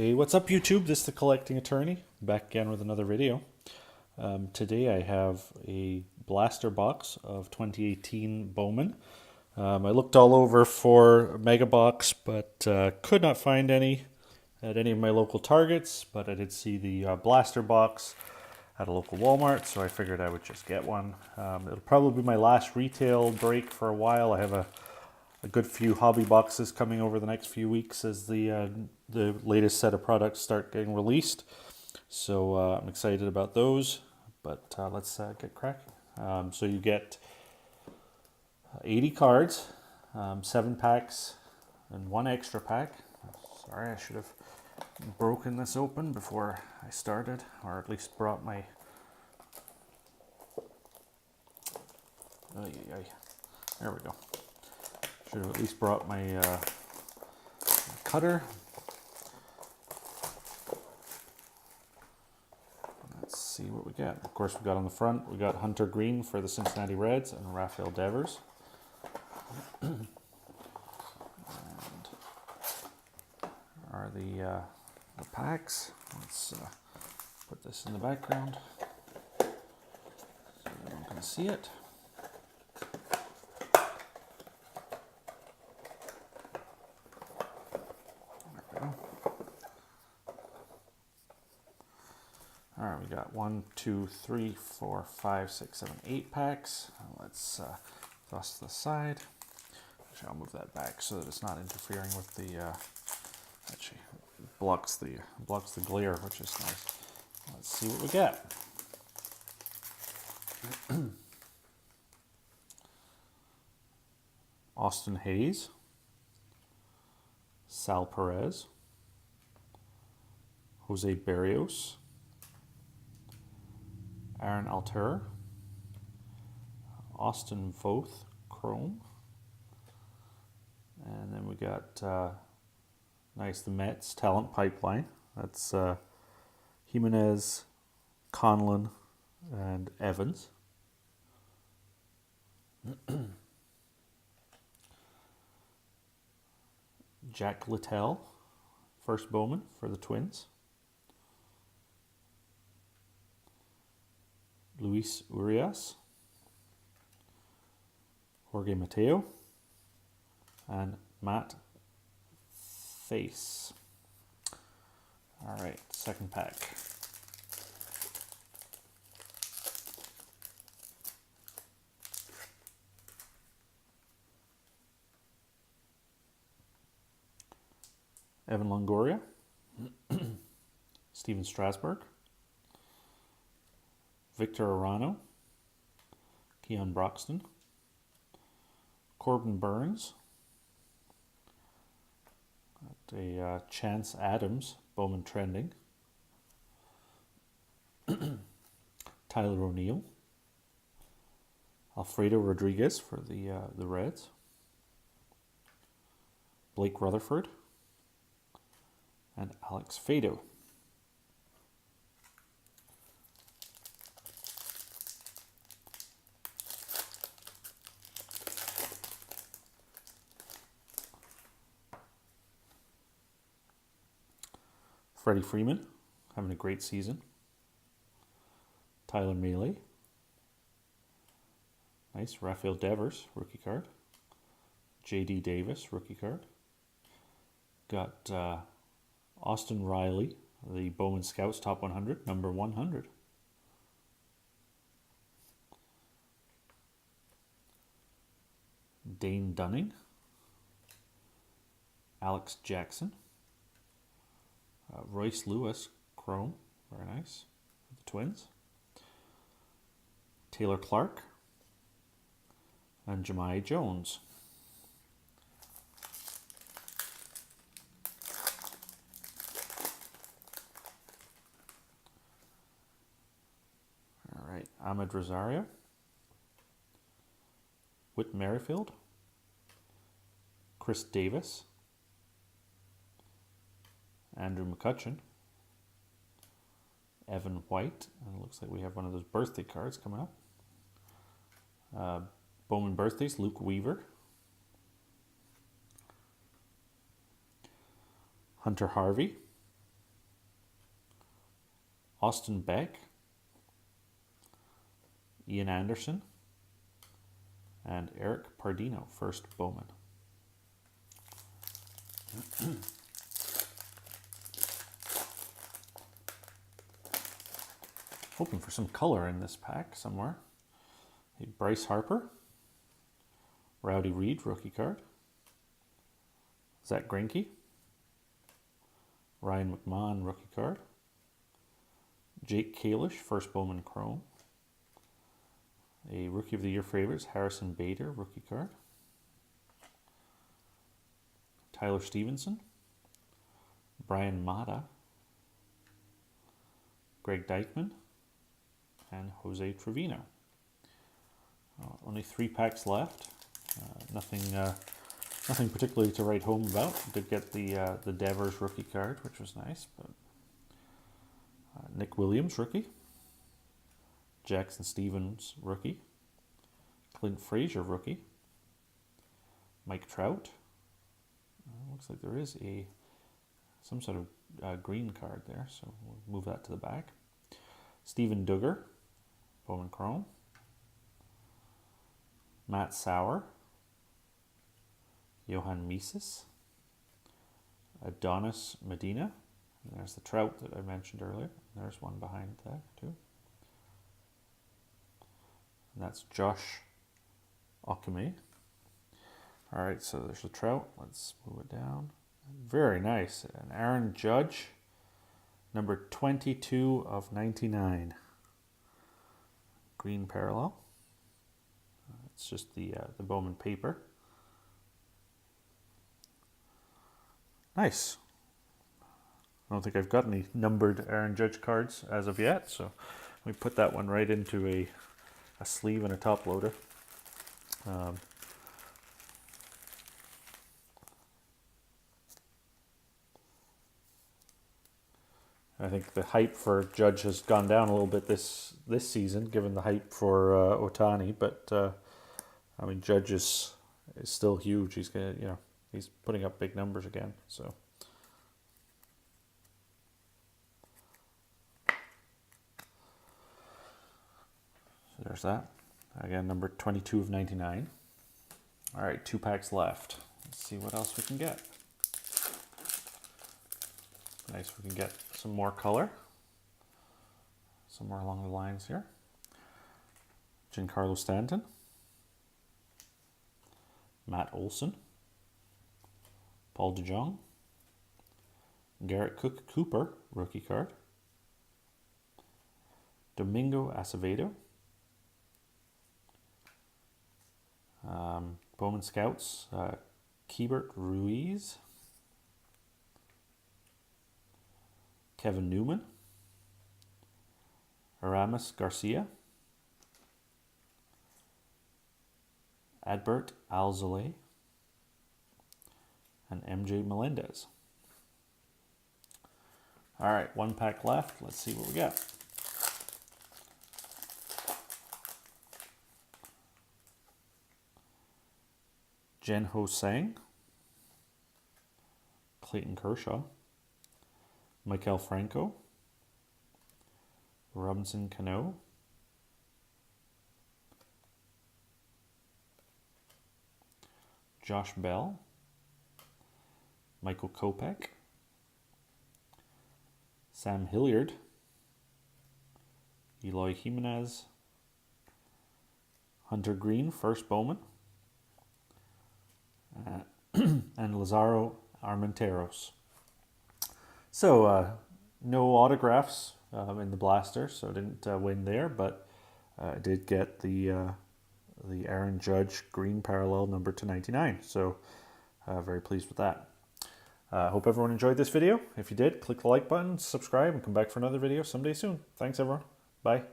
Hey, what's up YouTube? This is the Collecting Attorney, back again with another video. Today I have a blaster box of 2018 Bowman. I looked all over for a mega box, but could not find any at any of my local Targets, but I did see the blaster box at a local Walmart, so I figured I would just get one. It'll probably be my last retail break for a while. I have a good few hobby boxes coming over the next few weeks as the latest set of products start getting released. So I'm excited about those, but let's get cracking. So you get 80 cards, 7 packs, and 1 extra pack. Sorry, I should have broken this open before I started, or at least brought my... There we go. Should have at least brought my cutter. Let's see what we got. Of course, we got on the front, we got Hunter Green for the Cincinnati Reds and Rafael Devers. And are the packs. Let's put this in the background so everyone can see it. Alright, we got 1, 2, 3, 4, 5, 6, 7, 8 packs. Let's toss to the side. Actually, I'll move that back so that it's not interfering with the. Actually, it blocks the glare, which is nice. Let's see what we get. Austin Hayes, Sal Perez, Jose Barrios, Aaron Alter, Austin Voth, Chrome, and then we got the Mets talent pipeline. That's Jimenez, Conlon, and Evans. Jack Littell, first Bowman for the Twins. Luis Urias, Jorge Mateo, and Matt Face. All right, second pack. Evan Longoria, Steven Strasburg, Victor Arano, Keon Broxton, Corbin Burns, a Chance Adams, Bowman trending, Tyler O'Neill, Alfredo Rodriguez for the Reds, Blake Rutherford, and Alex Fado. Freddie Freeman, having a great season. Tyler Mealy. Nice. Rafael Devers, rookie card. J.D. Davis, rookie card. Got Austin Riley, the Bowman Scouts Top 100, number 100. Dane Dunning. Alex Jackson. Royce Lewis, Chrome, very nice, for the Twins. Taylor Clark, and Jahmai Jones. All right, Ahmed Rosario, Whit Merrifield, Chris Davis, Andrew McCutcheon, Evan White, and it looks like we have one of those birthday cards coming up. Bowman birthdays, Luke Weaver, Hunter Harvey, Austin Beck, Ian Anderson, and Eric Pardino, first Bowman. Hoping for some color in this pack somewhere. Hey, Bryce Harper, Rowdy Reed, rookie card. Zach Greinke, Ryan McMahon, rookie card. Jake Kalish, first Bowman Chrome. A Rookie of the Year favorites, Harrison Bader, rookie card. Tyler Stevenson, Brian Mata, Greg Deichmann, and Jose Trevino. Only 3 packs left. Nothing particularly to write home about. Did get the Devers rookie card, which was nice. But Nick Williams, rookie. Jackson Stevens, rookie. Clint Frazier, rookie. Mike Trout. Looks like there is some sort of green card there, so we'll move that to the back. Steven Duggar, Bowman Chrome. Matt Sauer. Johan Mises. Adonis Medina. And there's the Trout that I mentioned earlier. There's one behind that too. And that's Josh Okame. All right, so there's the Trout. Let's move it down. Very nice. An Aaron Judge, number 22 of 99. Green parallel. It's just the Bowman paper. Nice. I don't think I've got any numbered Aaron Judge cards as of yet, so we put that one right into a sleeve and a top loader. I think the hype for Judge has gone down a little bit this season, given the hype for Ohtani. But I mean, Judge is still huge. He's he's putting up big numbers again. So there's that. Again, number 22 of 99. All right, 2 packs left. Let's see what else we can get. Nice, we can get some more color. Somewhere along the lines here. Giancarlo Stanton. Matt Olson. Paul DeJong. Garrett Cooper, rookie card. Domingo Acevedo. Bowman Scouts, Keibert Ruiz. Kevin Newman. Aramis Garcia. Adbert Alzolay. And MJ Melendez. All right, 1 pack left. Let's see what we got. Jen Ho Sang. Clayton Kershaw. Maikel Franco. Robinson Cano. Josh Bell. Michael Kopech. Sam Hilliard. Eloy Jimenez. Hunter Green, first Bowman. And Lazaro Armenteros. So no autographs in the blaster, so I didn't win there, but I did get the Aaron Judge green parallel number /99. So very pleased with that. Hope everyone enjoyed this video. If you did, click the like button, subscribe, and come back for another video someday soon. Thanks, everyone. Bye.